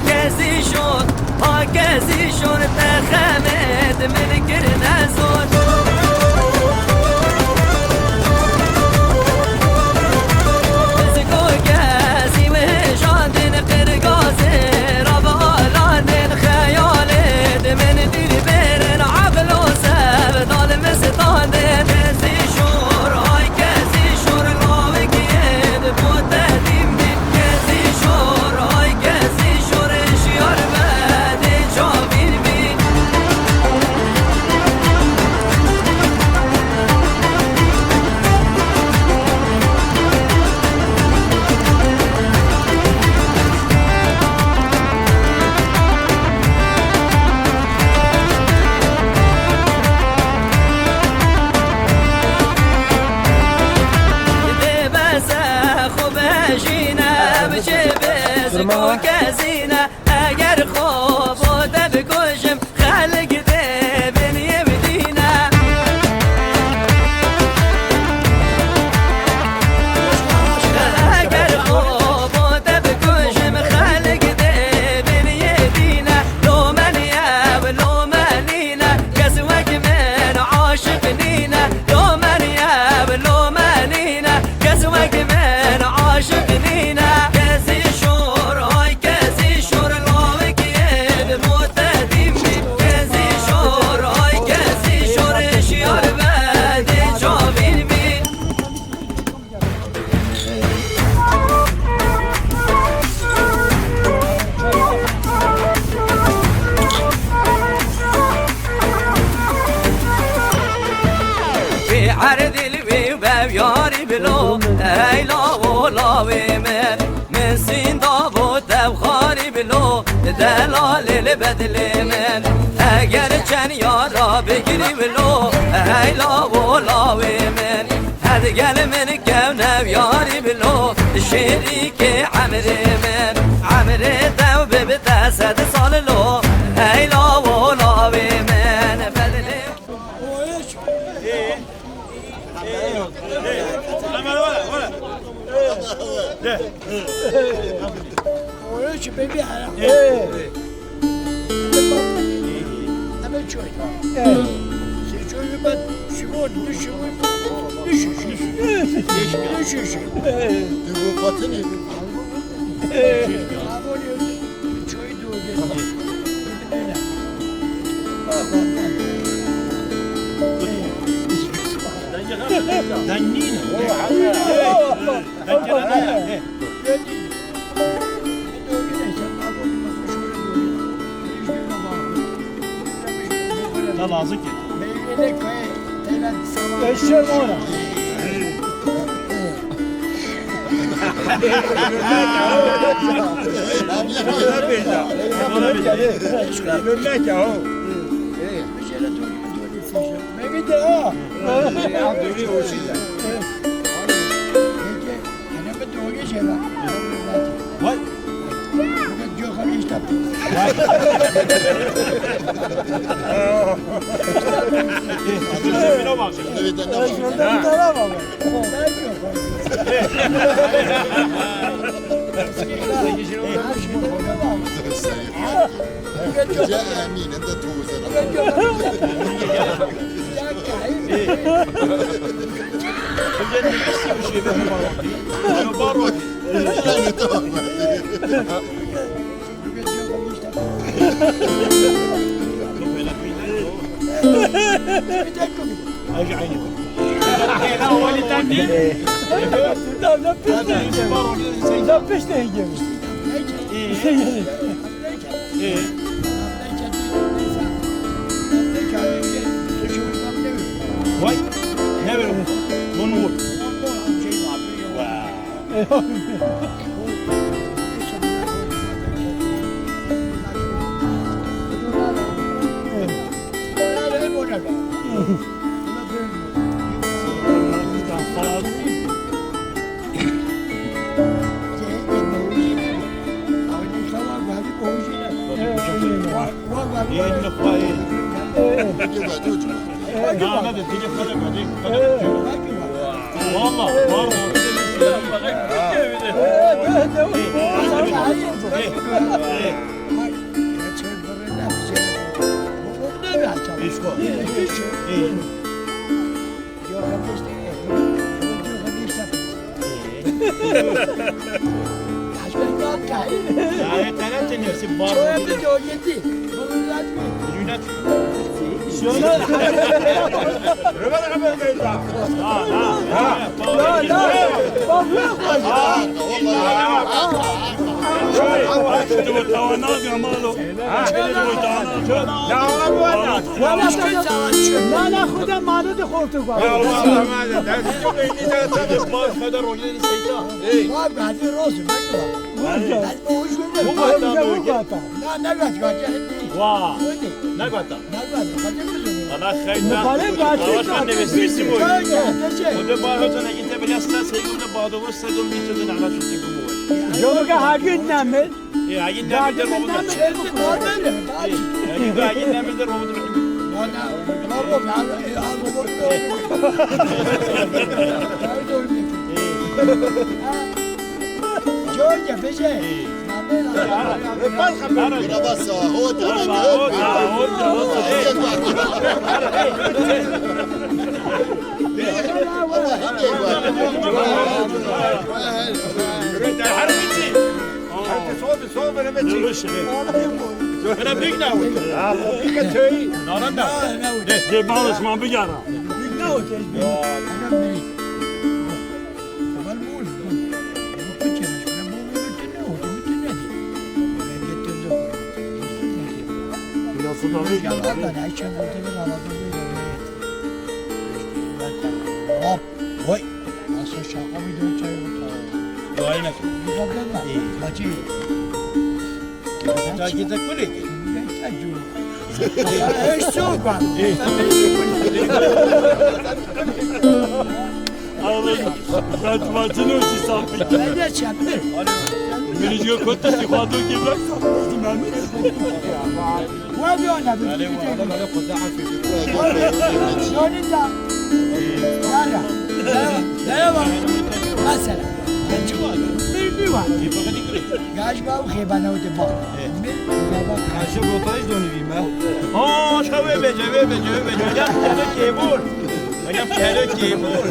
كزي شون ها كزي شون تخمد من كرنا زون كزينة أجر خوف وتبكوشم خلق ذي بن يبدينا أجر خوف وتبكوشم خلق ذي بن يبدينا لو منيا ولو منينا كسوك من عاشق نينا لو منيا ولو منينا كسوك من عاشق نينا عرض الوي وبياري بلو هيلا ولا من سين دابو تبخاري بلو دلال البدل من اگر چن یارا بگیری بلو هيلا ولا من هدگل من كون وياري بلو شريك عمر دو ببتسد سال لو هيلا ولا من بدل ويش بيبي على أنا شوي شوي بس شوي نشوف تبغى قاتني شوي دنينا lazım ki. Eşer ona. امين انت توزن Vay, ne böyle bunu vur. Valla var mı? لا خودم مارد خورتو کنم بعدی روز جلو که هرگید نمید جوجه بشه بس هو انا بيقنا بيقنا توي نارندا دي بالش ما بيقرا وای اصلا شاقا میدونه چای رو وای نکن حاجی تا گیت کلی اشتو کن بعد ما تنوشي صافي بده چپه من يجي كنت في خاطر كبر و بیانه شونی دا یالا دیوا مثلا گاش باو خیبانه اوده با Karşı rotayız da onu diyeyim ha. Aa, şöyle bece. Gel kebur. Gel kebur.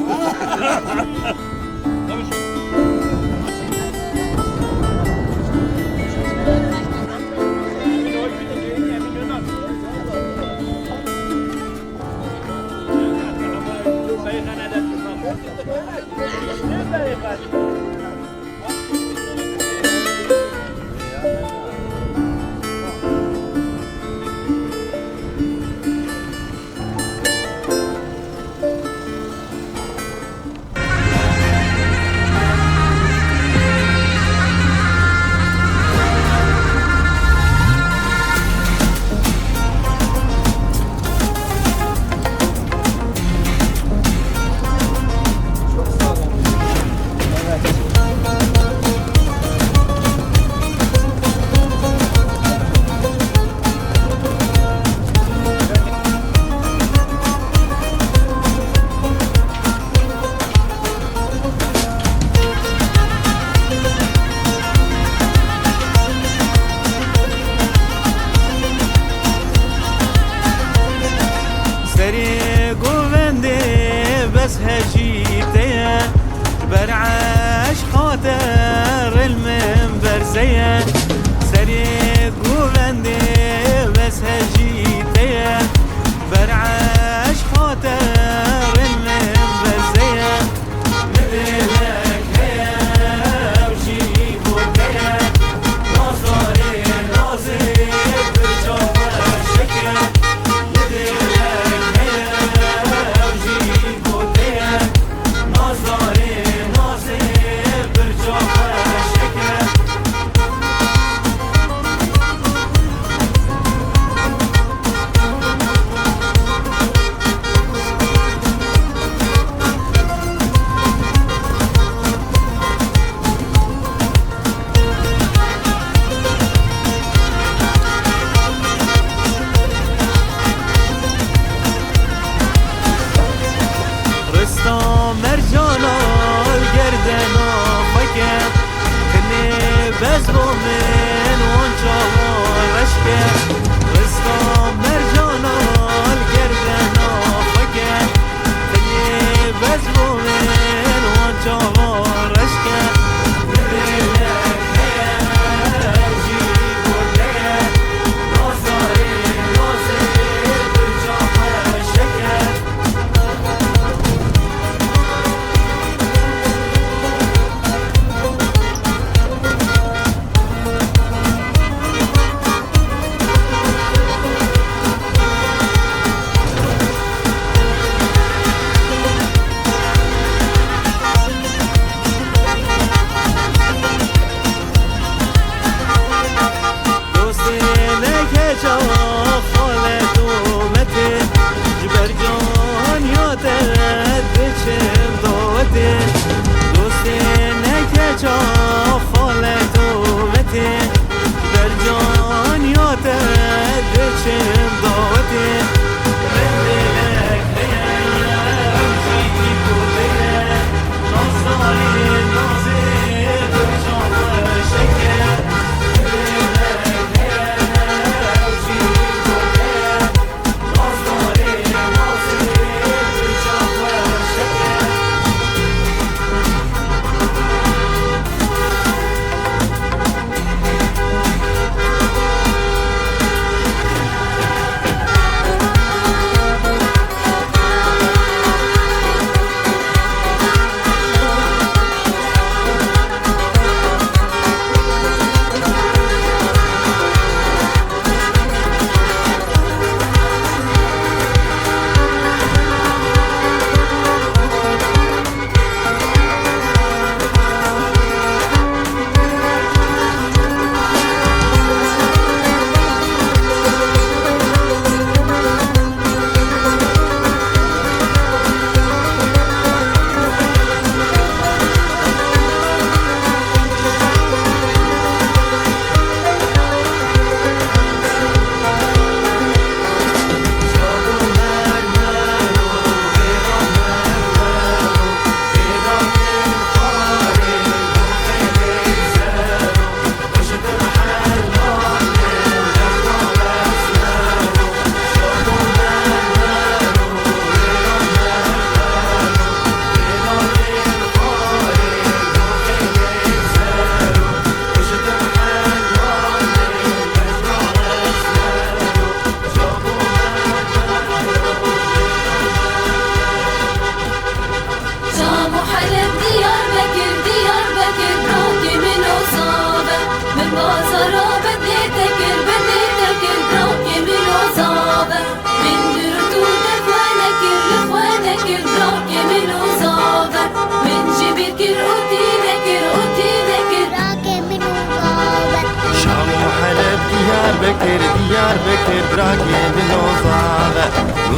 بکر دیار بکر براکی منوزاغ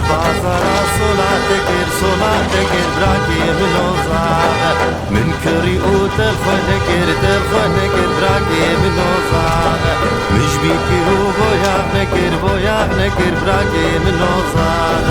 بازارا صلاة کر براکی منوزاغ من کری او ترخون کر براکی منوزاغ مش بیتی رو بویاغ نکر براکی منوزاغ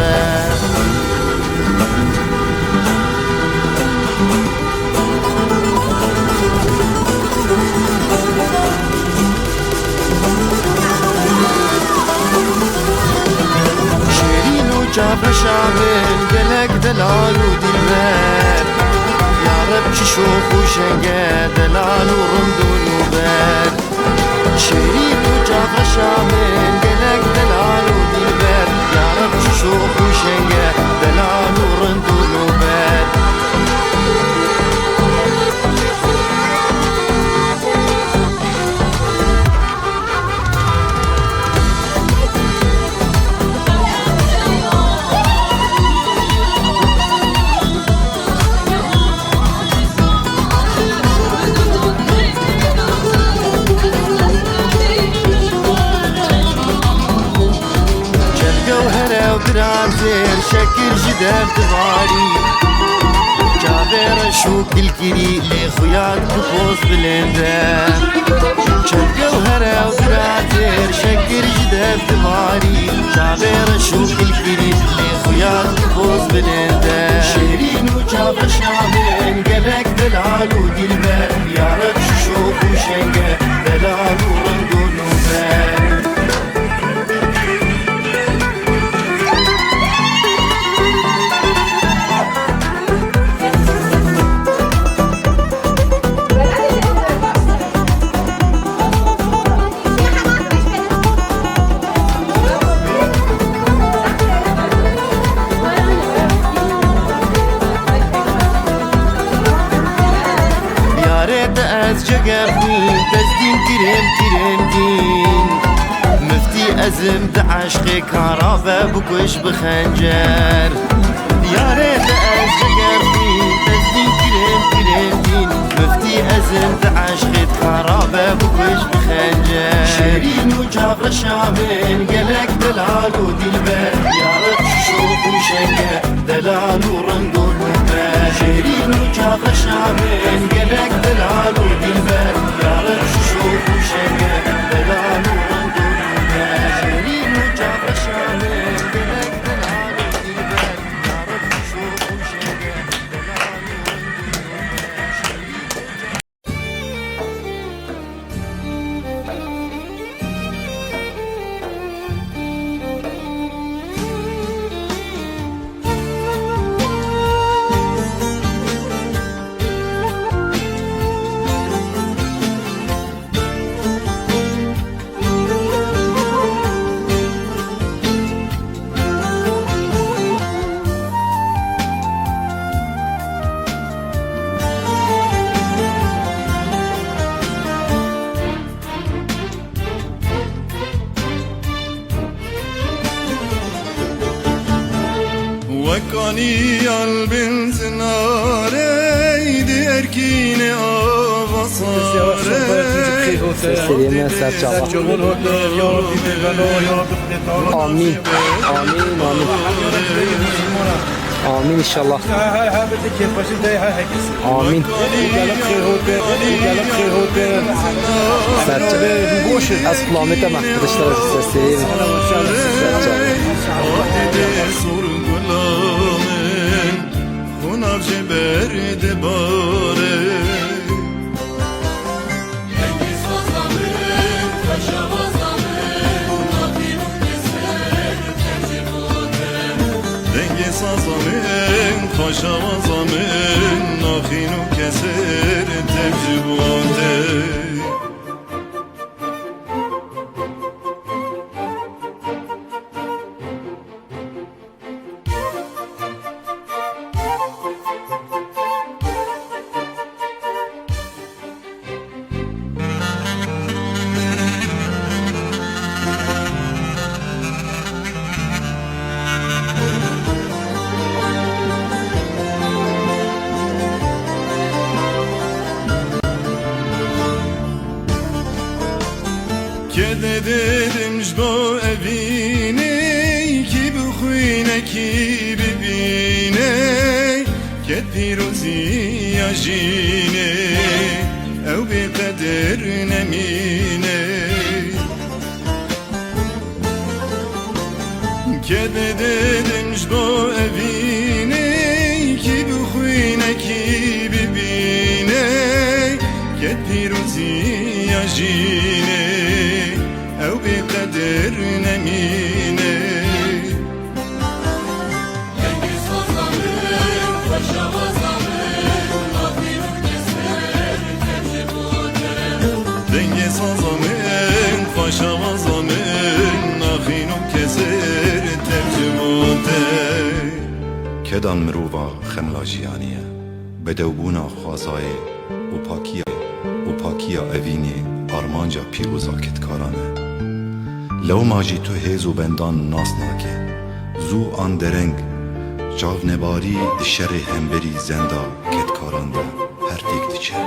جاب شامل دلك دلال ودلال يا رب شوخ وشنقه دلال ورمدون وبال شريك وجاب شامل دلك دلال ودلال يا رب شوخ وشنقه دلال ورمدون وبال درازير شكر جدار دواري جابر شو كل كري لي خوياك بفوز بلندار جوهرة ودرازير شكر جدار دواري جابر شو كل كري لي خوياك بفوز بلندار شيرين وجاب شامل قلق دلال ودلبر يا رب شوف وشنقه دلال ورندون وبال أزم عشقي كهربا بكوش بخنجر يا ريت أزجر فين تزدين كريم مفتي أزم عشقي كهربا بكوش بخنجر شيرين وجاب شامل قلق دلال ودلبر يا رب شوف وشنقه دلال ورندون وبال شيرين وجاب شامل قلق دلال ودلبر يا رب شوف وشنقه دلال ورندون وكاني قلب زناري erkine avasare Seslerinden Serçava. Amin. Amin. Amin. Amin inşallah. Amin. Serçava. Az kulağımı tamam. Arkadaşlar seslerim. Hunavce berde bare Dengi sazamın, kaşa vazamın Nafinun keser, tercih buate Dengi sazamın, kaşa vazamın Nafinun keser, tercih buate مجدو evini ki bixwîne ki bibîne ket pîrozî ya jînê ew bêqedir nemîne ket dedim mjdo evîne ki bixwîne ki bibîne ket pîrozî ya jînê ew bêqedir nemîne dengê saza min xweşawaza min naxîn û keser tercimote kedan mirova xemla jiyaniye bedewbûna xwazayê û pakiya evînê armanca pîroza ketkaran e lewma jî tu hêz û bendan nas nake zû an dereng çavnebarî di şerê hemberî zenda ketkaran de her têk diçe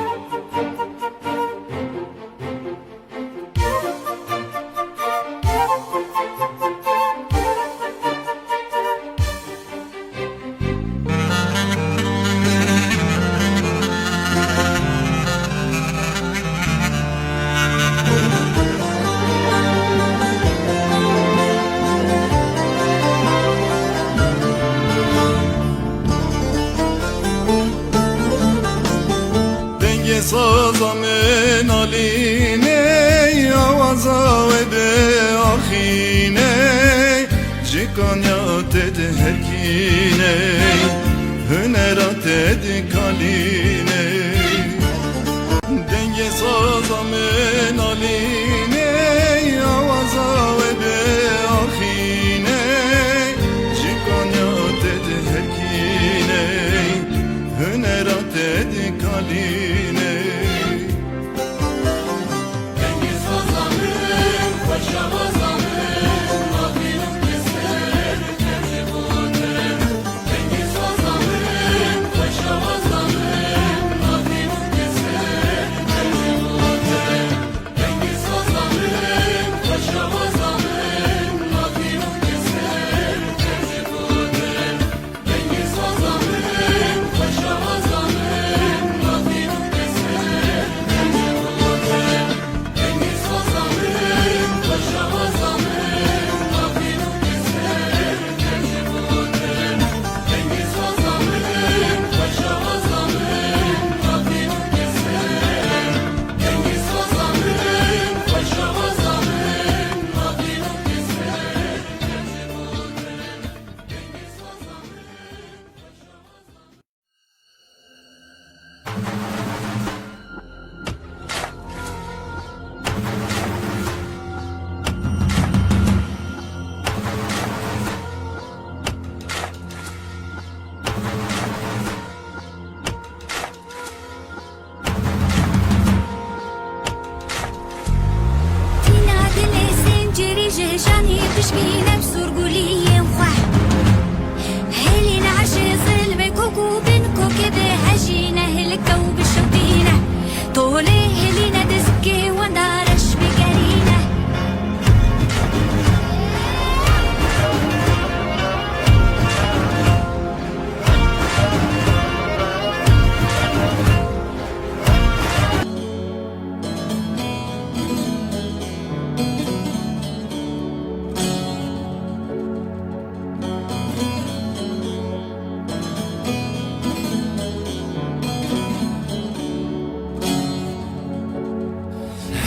saza min alîne awaza we be axîne ji kanya te de herkîne hunera te de kalîne dengê saza min alîne awaza we be axîne ji kanya te de herkîne hunera te de kalîne جاني بشمينا بسرقولي وخح هلي نعشي ظل بكوكو بنكو كده هجينا هلكا وبشوتينا طولي هلينا دزكي واندارش بقرينا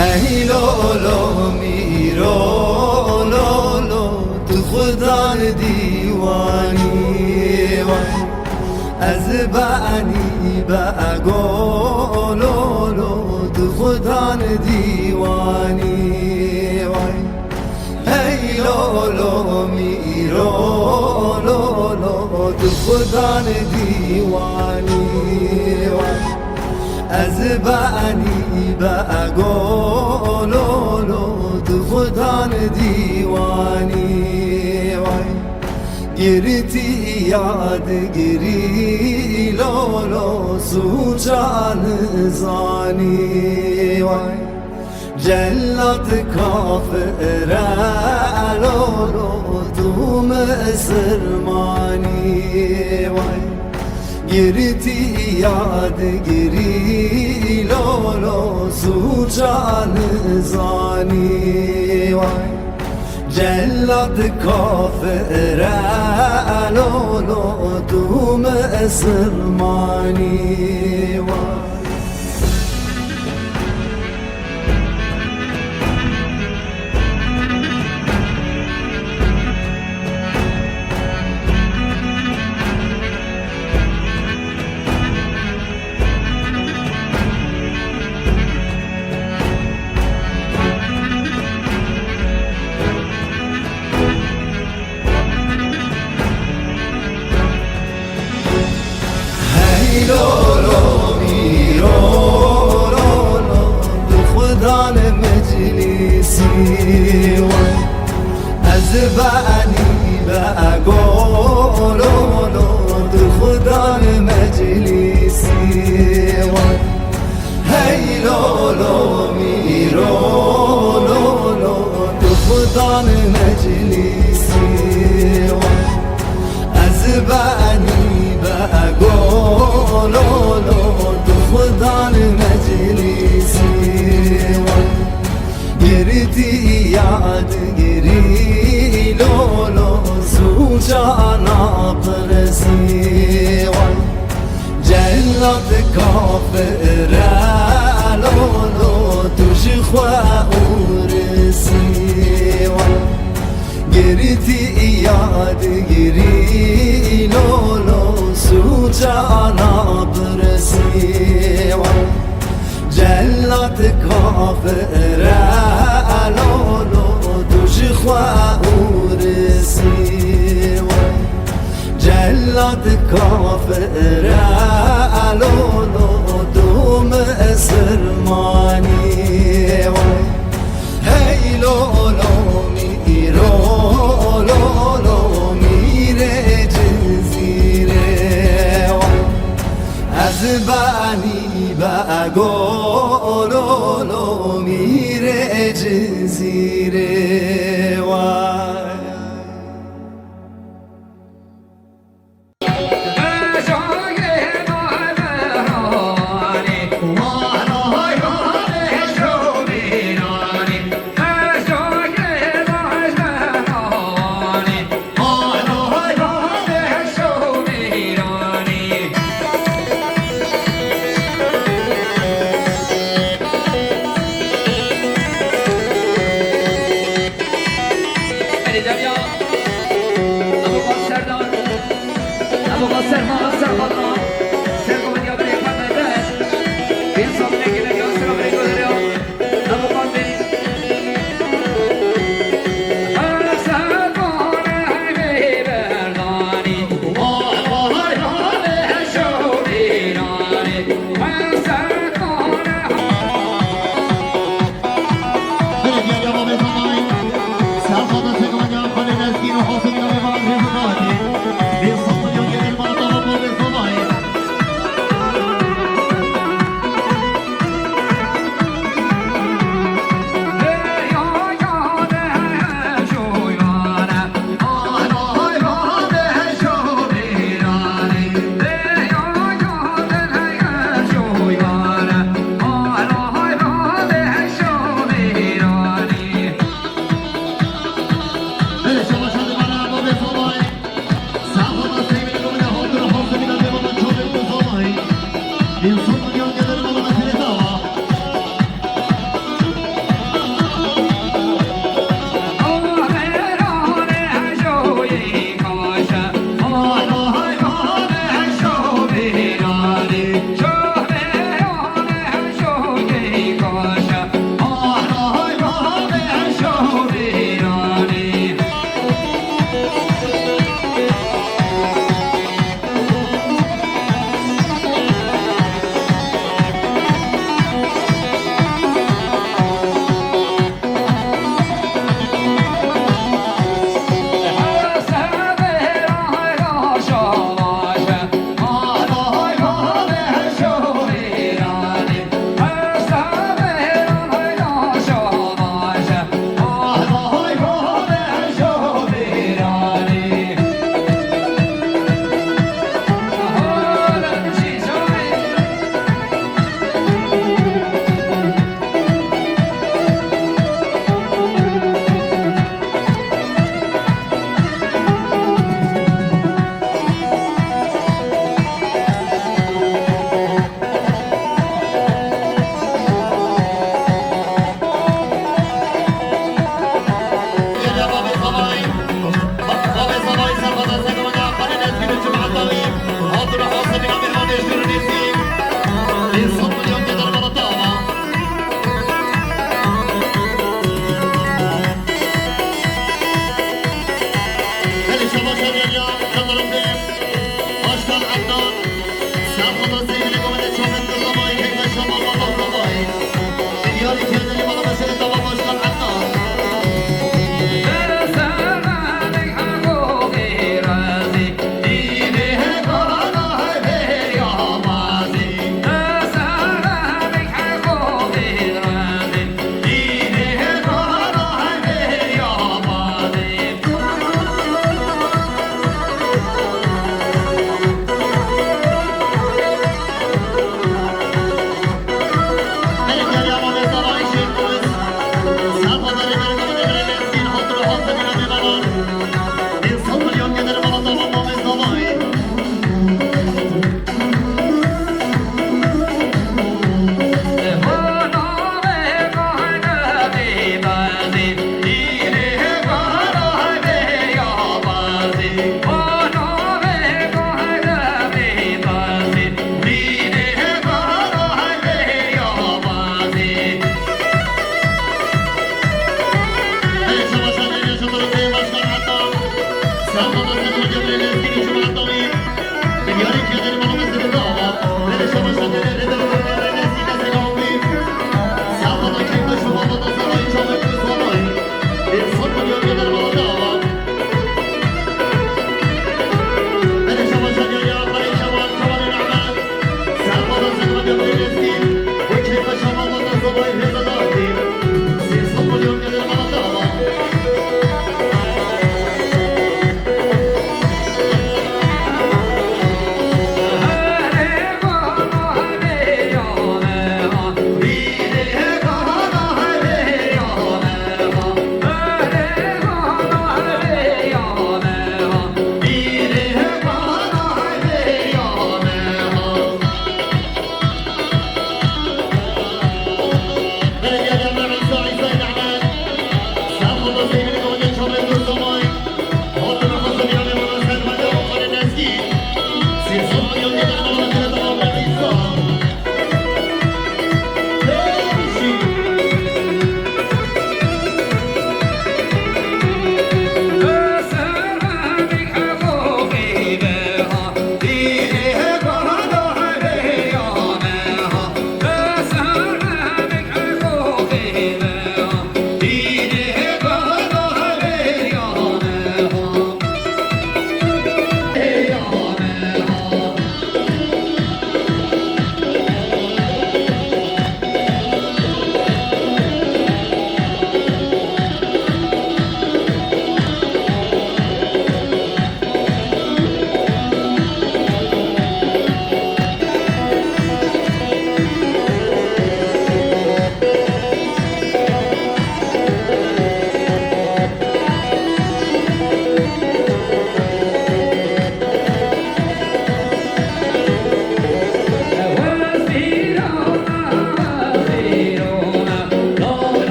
هی لولو میرو لولو تو خودان دیوانی وای از بانی بگو لولو تو خودان دیوانی وای هی لولو میرو لولو تو خودان دیوانی وای از بانی بگو لولو تو خودان دیوانی وای گرتی یاد گری لولو سوچان زانی وای جلاد کافر علالو تو مسلمانی وای گریتی یاد گری لولو سوچان زانی وای جلاد کافر علالو تو مسلمانی وای زبانی بقولو دو خدان مجلسی هی لولو میرو دو خدان مجلسی زبانی بقولو دو خدان مجلسی گردی یاد گری لولو سوچانا پرسی وای جلاد کافر لولو توش خواهورسی وای گردی یاد گری لولو سوچانا پرسی وای جلاد کافر علالو دوش خواهورسی وای جلاد کافر علالو دوم سرمانی وای هی لولو میرو میره جزیره وای از بانی بقولو میره جزیره وای Biz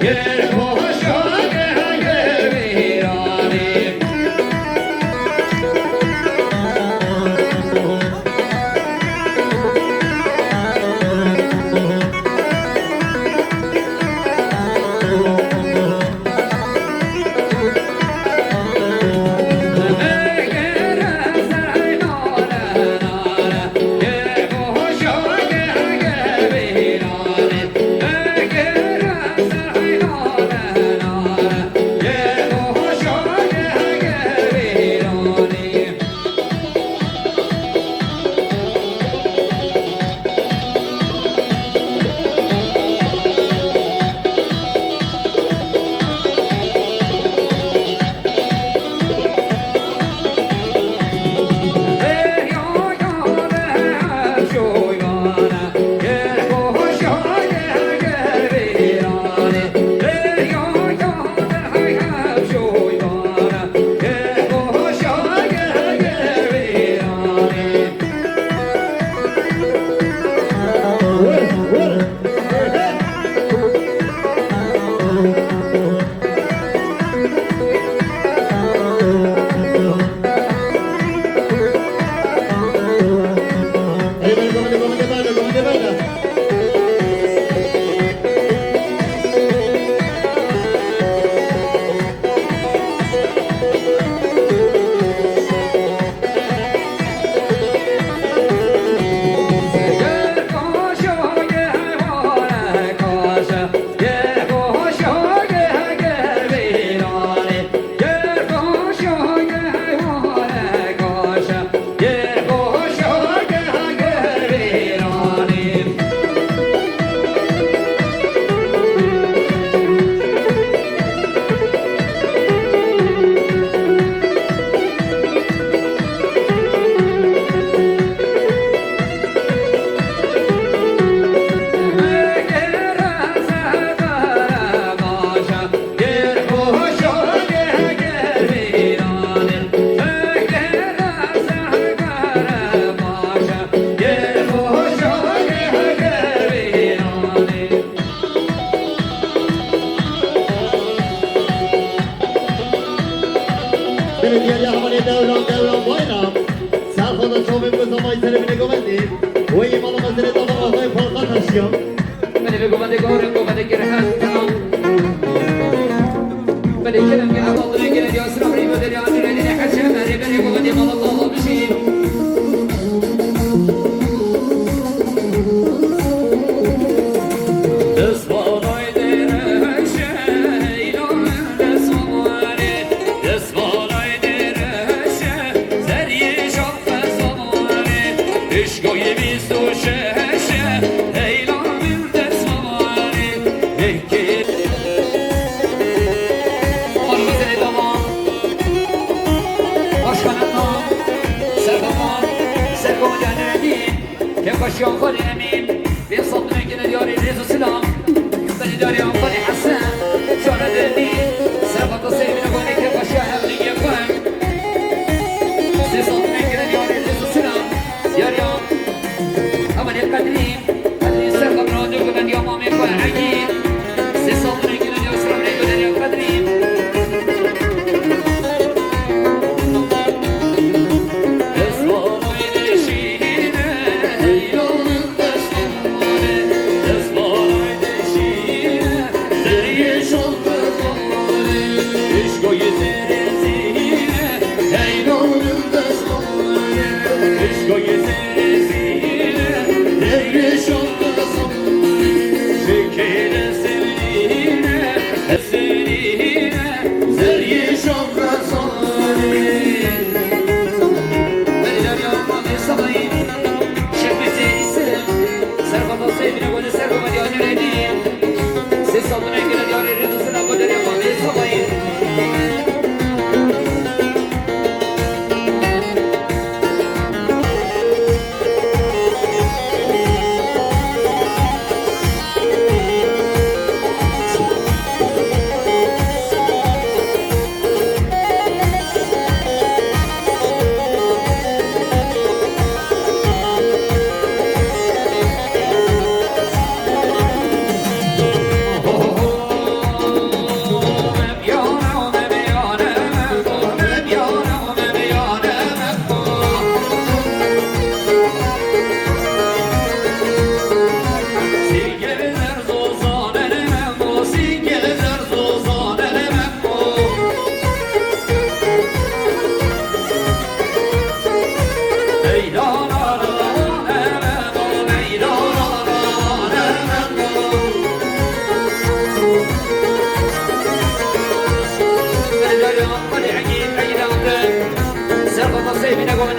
Hey,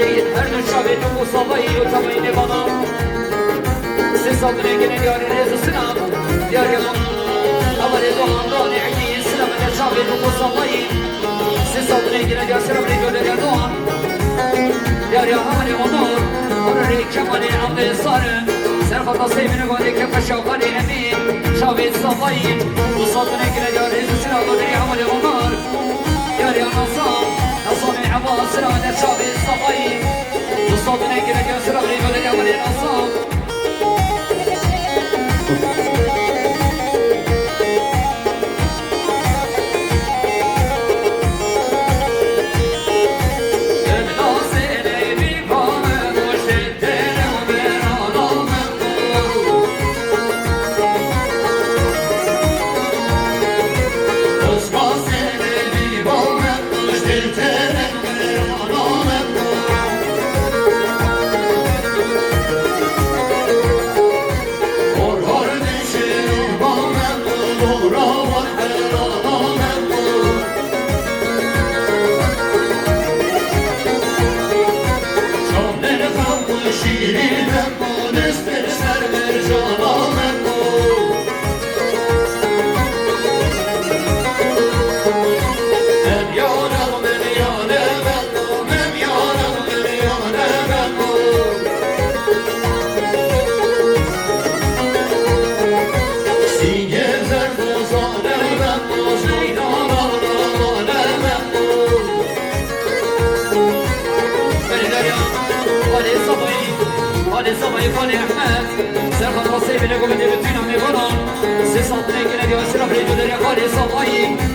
علي هر شابي وصبي وتمين بنا سيصدري كن يا ريز سلام يا ريم أولي دوام دوني عيني سلام يا شابي وصبي سيصدري كن يا سلام ريجو يا دوام يا ريم أولي ونور ورري كمالي عمد صار سرخط صيبين قولي كيف شوقني أمين شابي صبي وصدري كن يا ريز سلام ودري أولي ونور يا ريم نصامي عباس سلام يا شابي صبي وصدري كن يا سلام ريجو يا أولي نصام صبي أحمد سرخط رصيب لكم اللي بتفينا من غرام سيصدري كنا دي وسرف ريجو دري قولي صبي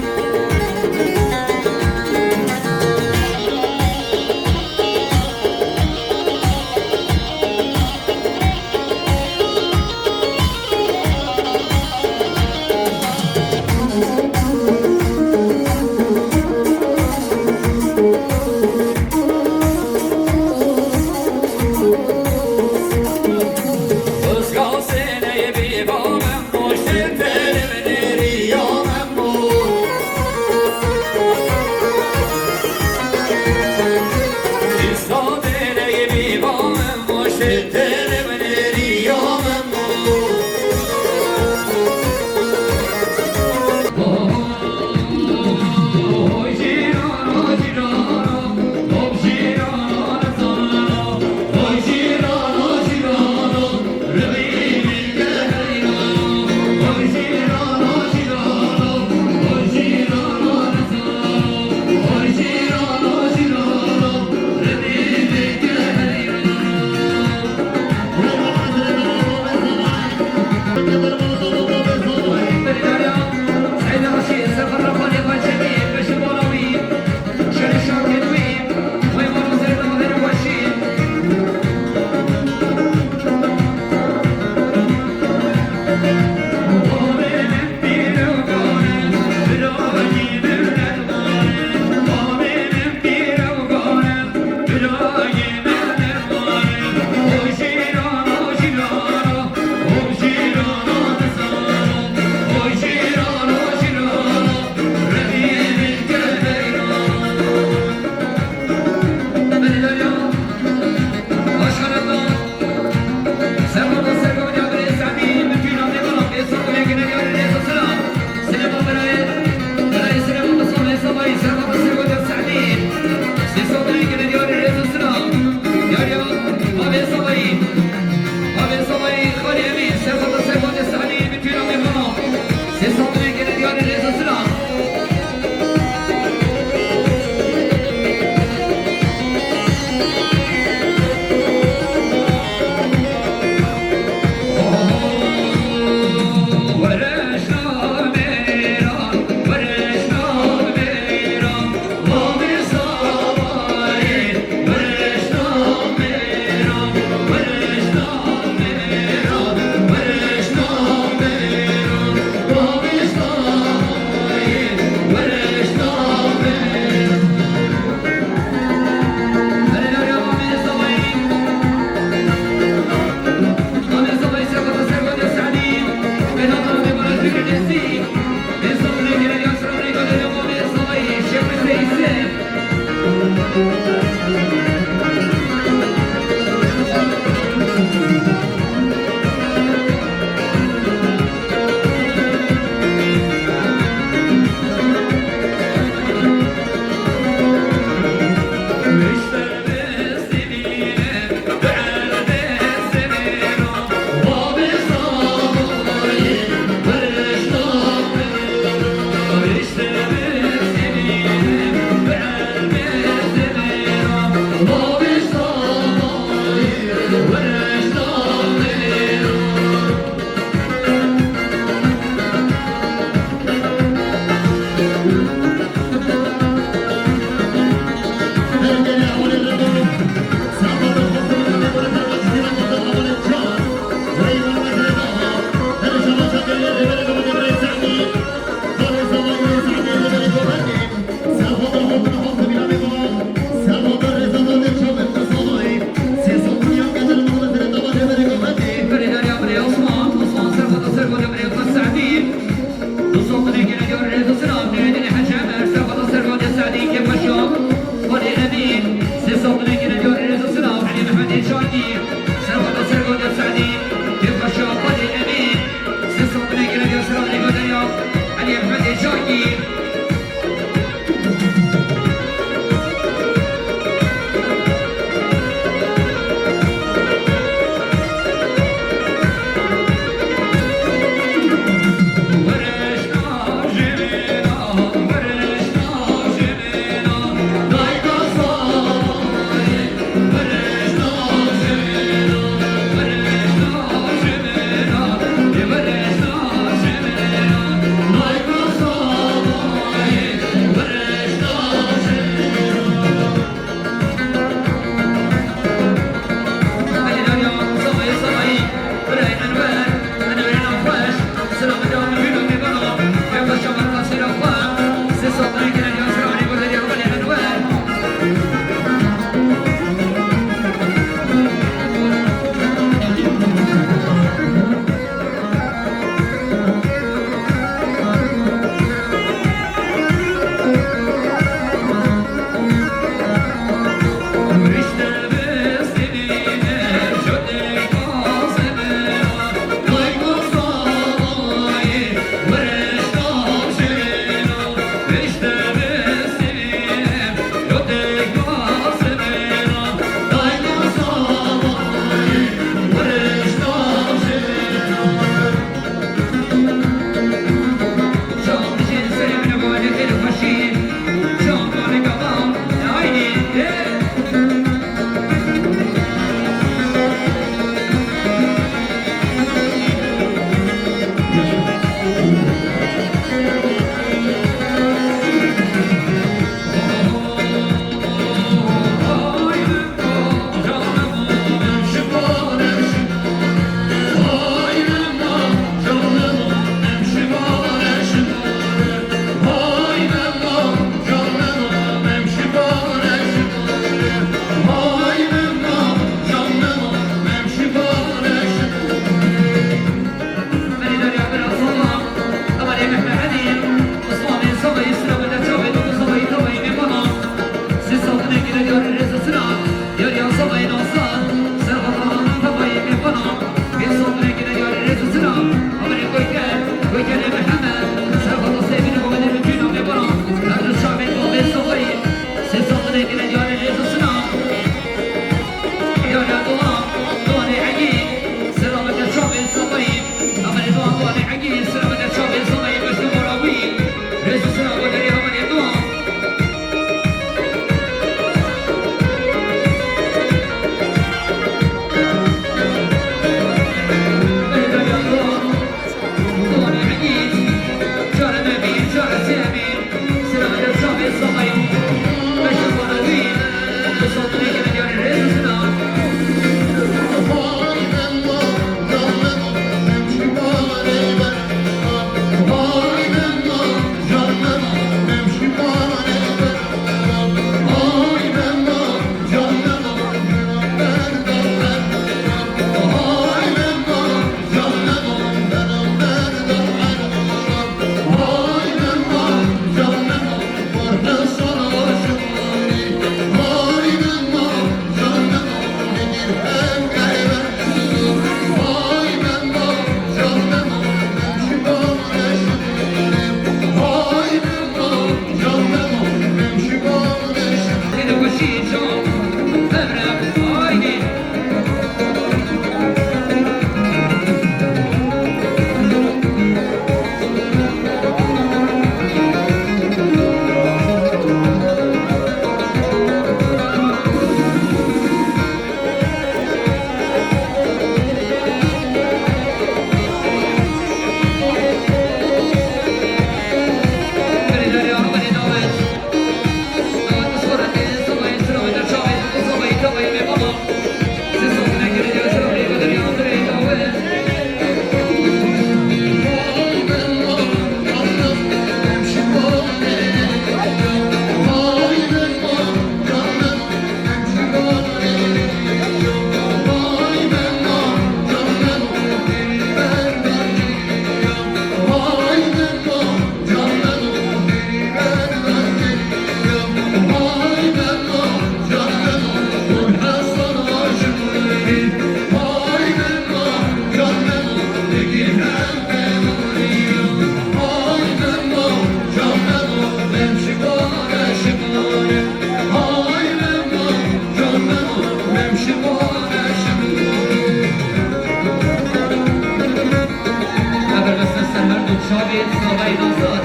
صباي نصر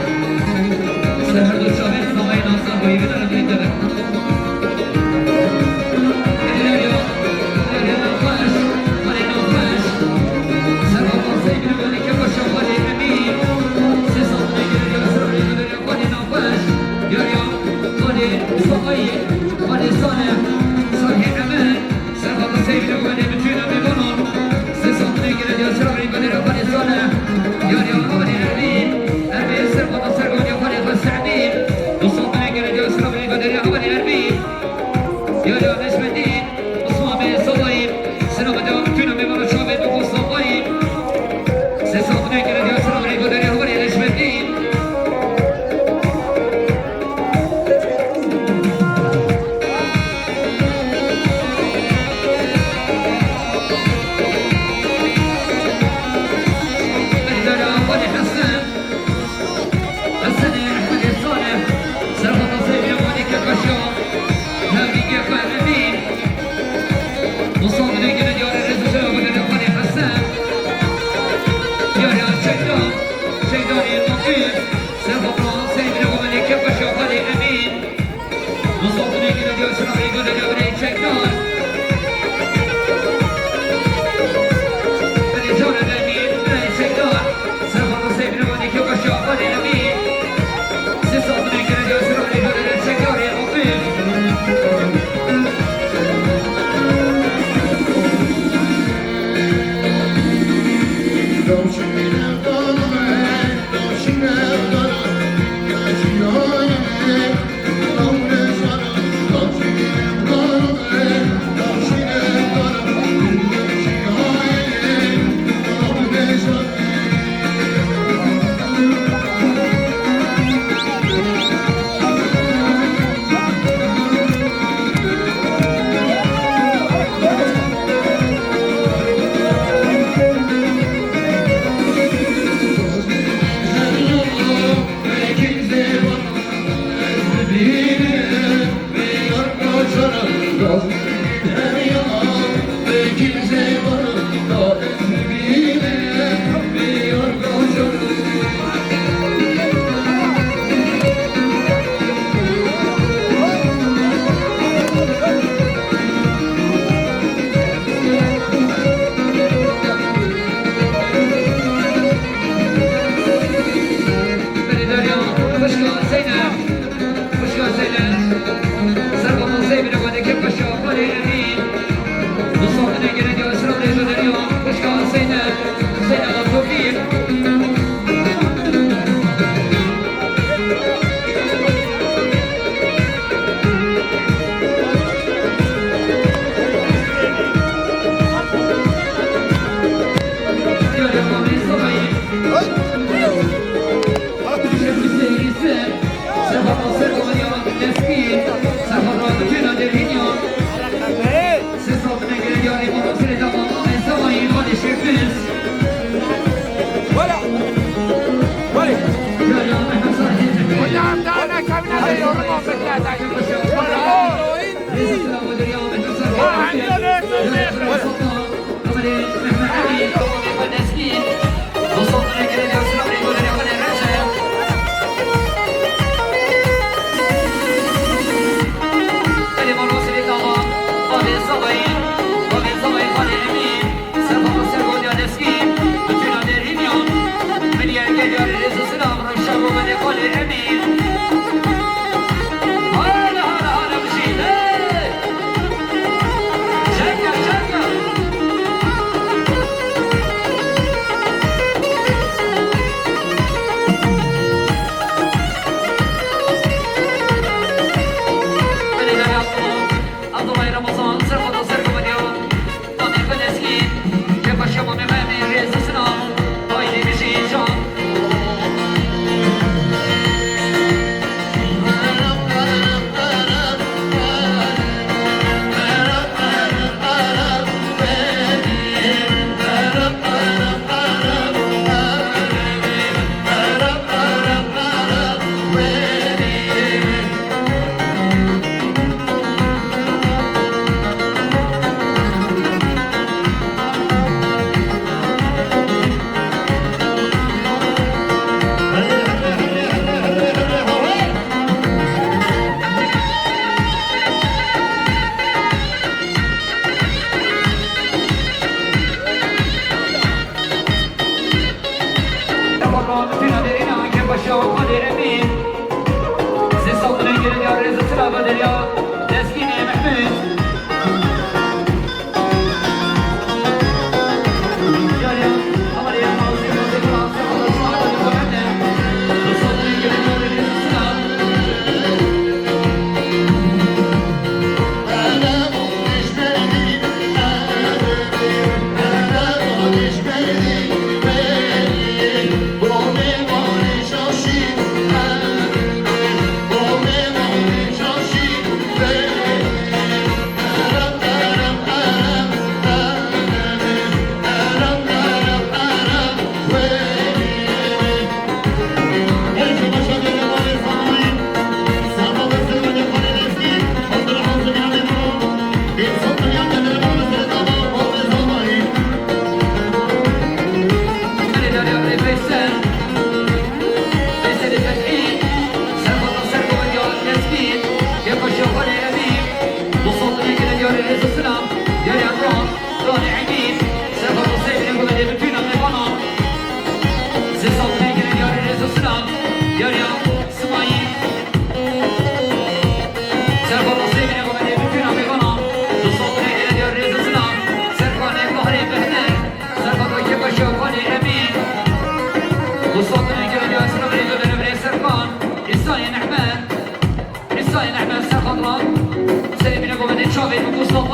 سهر دو شابين صباي نصر ويقدر بيدر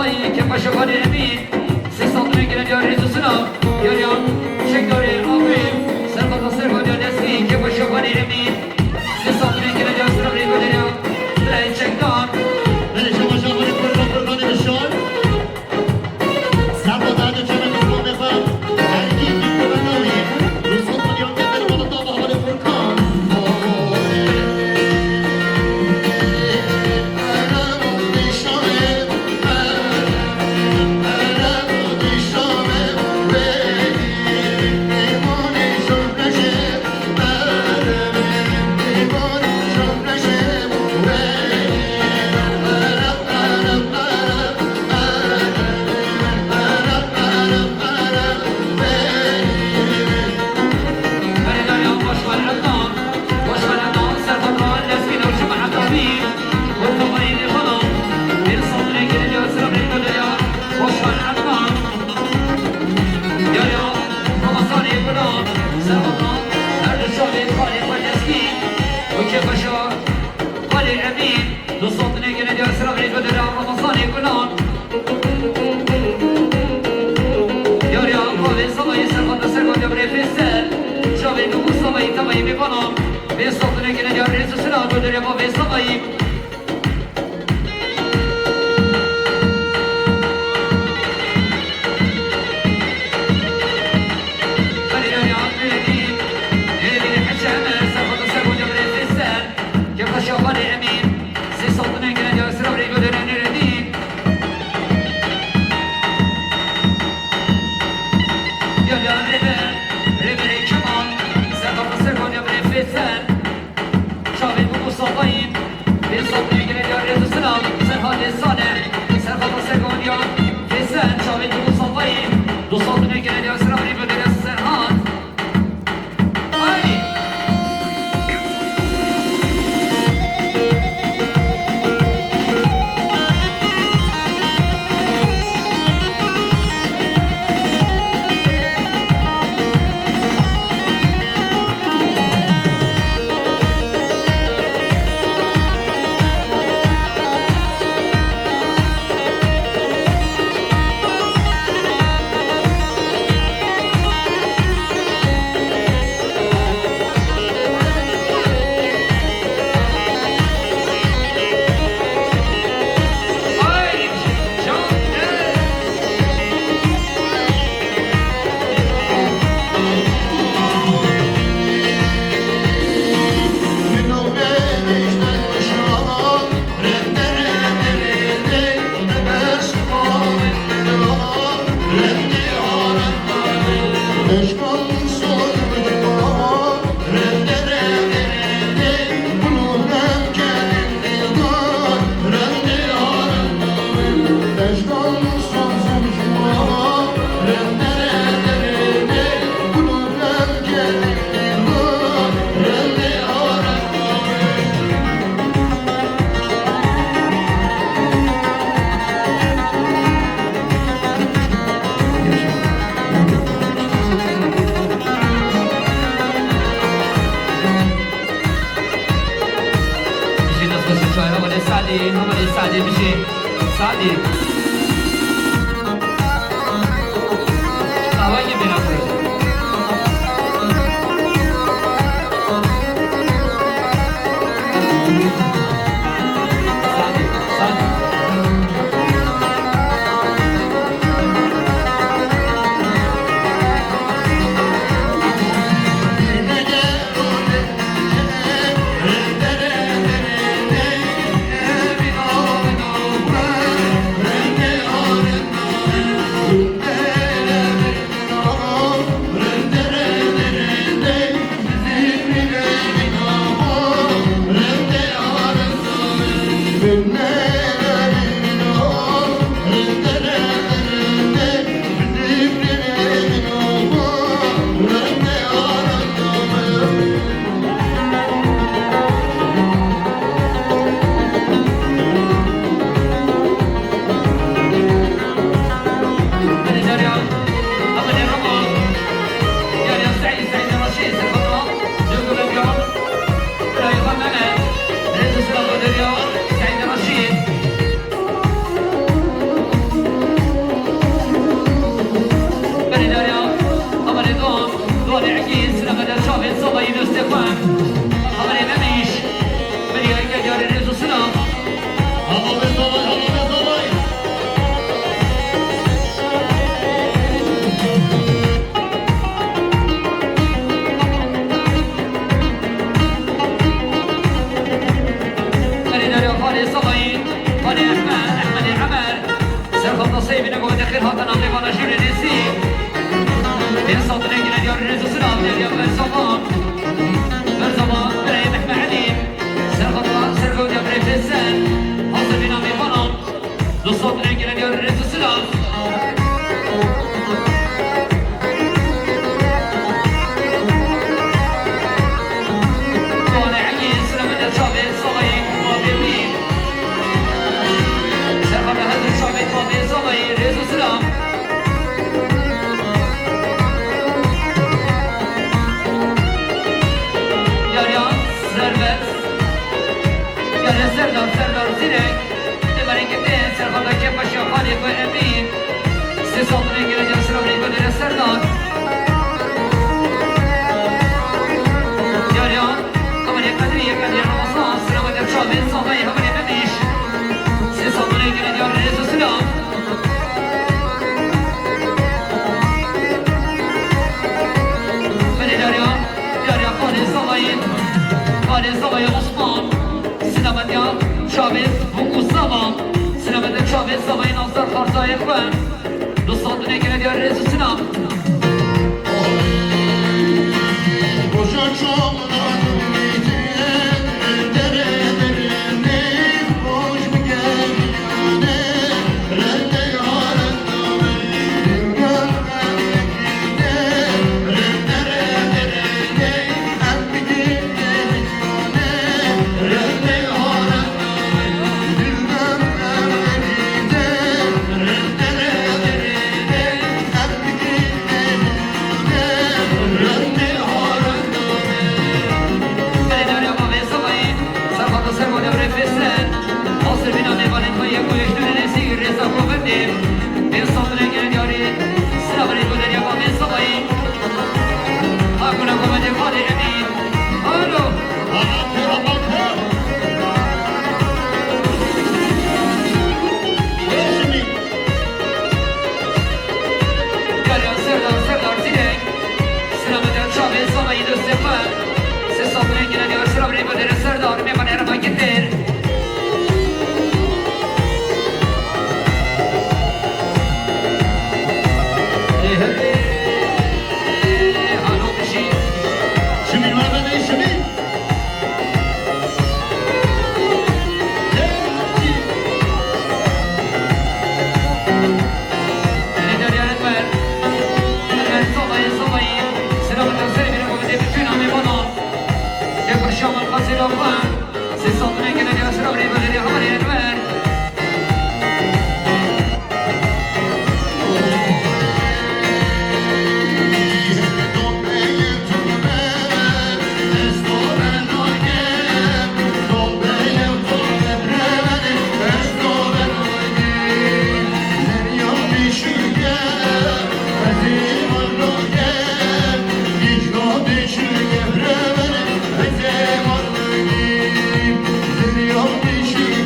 صباحی که پشوانی امین سیستان میگیره یا ریز سلام یا شکاری آبی سرمت سرگان یا دستی که پشوانی امین سیستان میگیره یا سلام ریز بدریا لای چکدان بله شما شاگردی پرگانی بشون سرمداد چند میکنم بخوام درگی میکنم روزون میلیون میکنم بالا تا با حال فرکان سعدی بشی سعدی هوایی بیرم Servet Gare Serdar Zirek Demari gitti Serhat'a Kepaşa Halif ve Emin Ses altına gireceğiz sıra Reyköleri Serdar Yarya Kamane Kadriye Kadir Ramazan Sıra Badem Şahmet Sahayı Hamane Memiş Ses altına gireceğiz Rezu Selam Fare Zava'ya Osman Sinemedya Şahmet Hukus Zava Sinemedya Şahmet Zava'yı Nazar Farza Ekber Dostan Dünekine diyor Rezu Sinem Boşa çamlarım gidin derelerine boş mu gelmeyane rende yarında benim gönlümde rende rende hem bir gelmeyane rende yarında benim gönlümde rende rende hem bir gelmeyane rende yarında Servada Brefesen Hazır bina mevanet ve yakuyuş dönenesi Reza Proverdim Bir sandına gelen yari Sıravani Göder Yaba Ben Sabayı Hakuna Komede Fadi Emin Alo Yarya Serdar Zirek Sıramada Çabe Sabayı Döstefer Ses altına gelen yari Sıravani Göder Serdar Mevan Erma Gitter Şimdi var mı ne şimdi? C'est son nom qui est derrière, c'est la vraie valeur, Dünya bir şey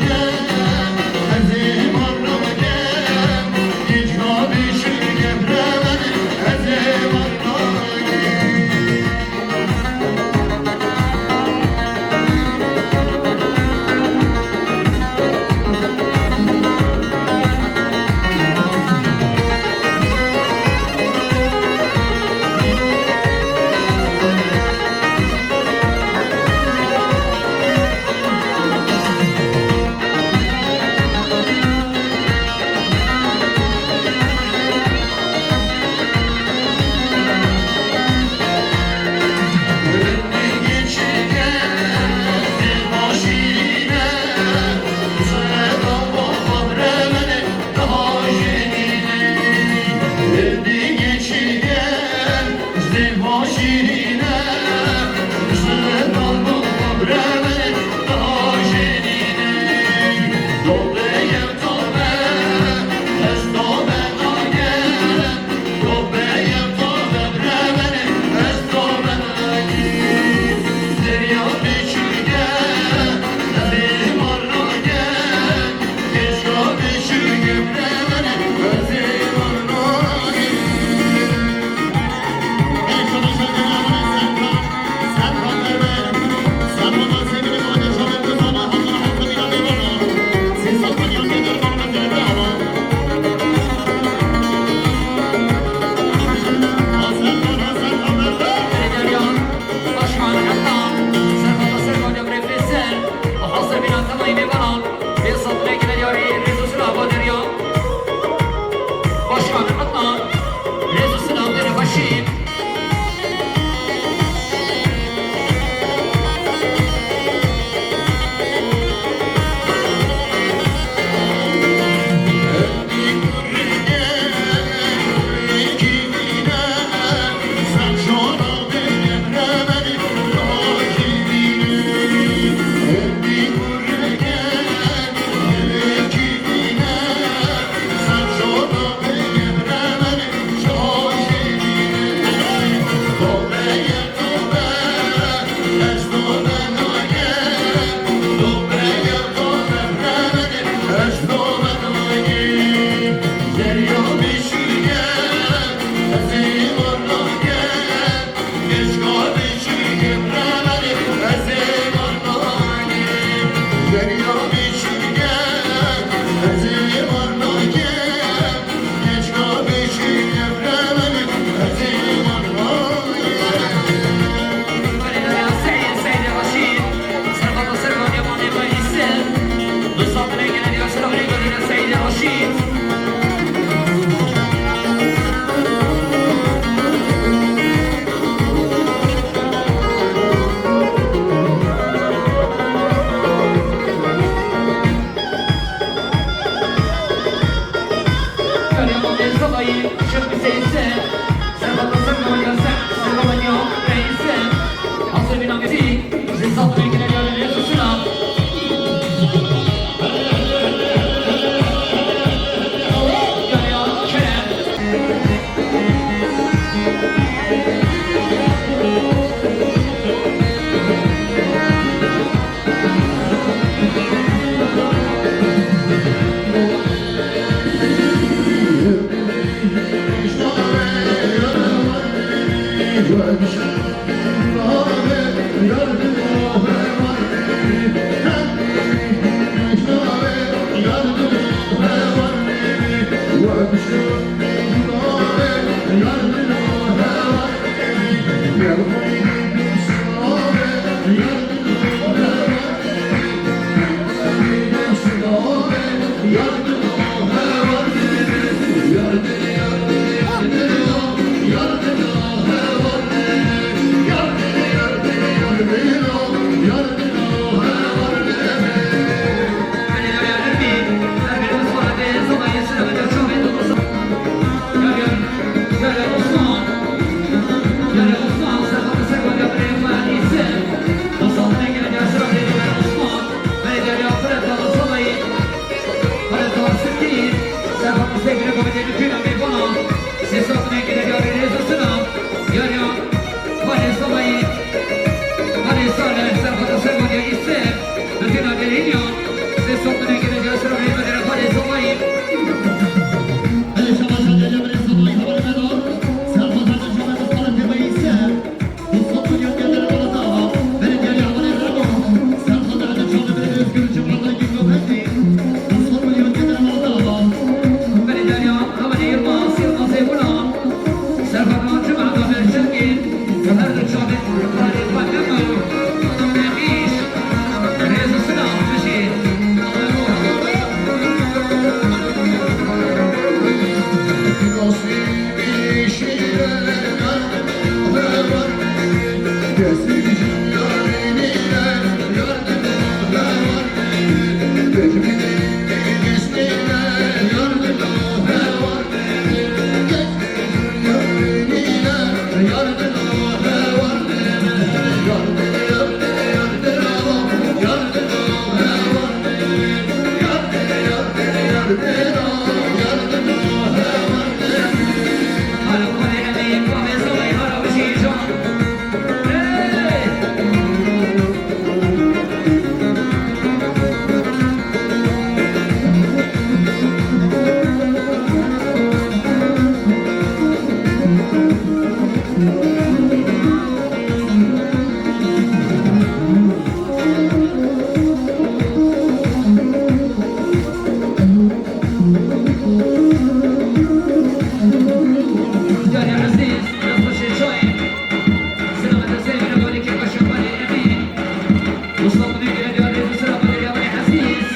وصلت بك إلى جانب السلام يا بني حسيس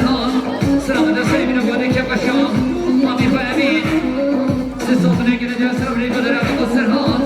سرهان سلام دستی من بوده که باشم مامی خواهی سیستم نگیره جا سلام ریگو در ابو سرهان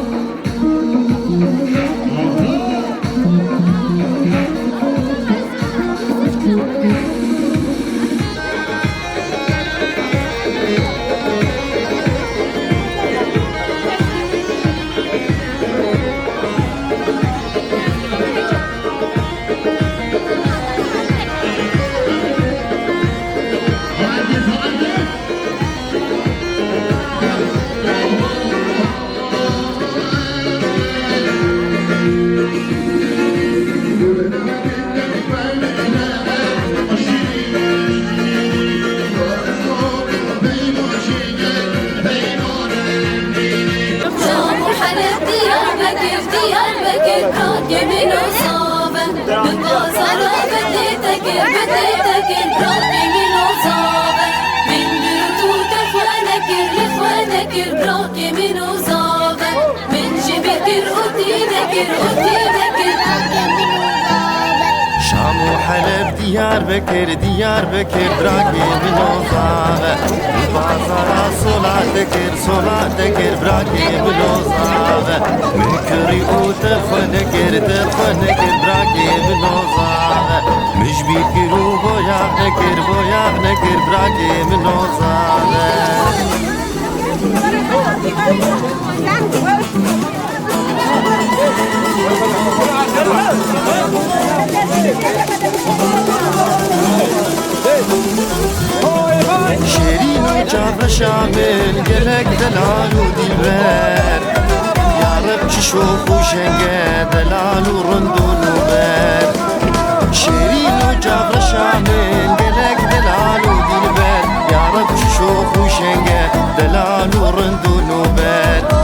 شام وحلب ديار بكر ديار بكر براكي من وصاغة البازار صلاتكر براكي من وصاغة مكري وتخنكر براكي من وصاغة مش بيكرو بوياغنكر براكي من وصاغة شيرين وجاب شامل قلق دلال ودلبر يا رب تشوف وشنقه دلال ورندون وبر شيرين وجاب شامل قلق دلال ودلبر يا رب تشوف وشنقه دلال ورندون وبر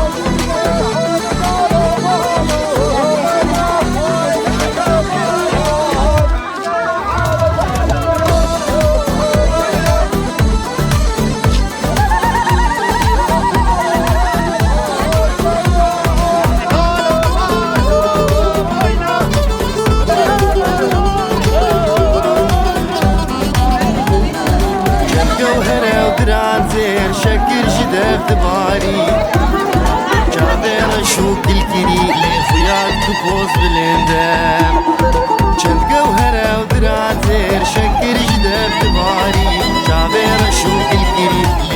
شكر جدف دباري جابر شو كل كري لخيال تبوز بالندم چند جوهره ودراتر شكر جدف دباري جابر شو كل كري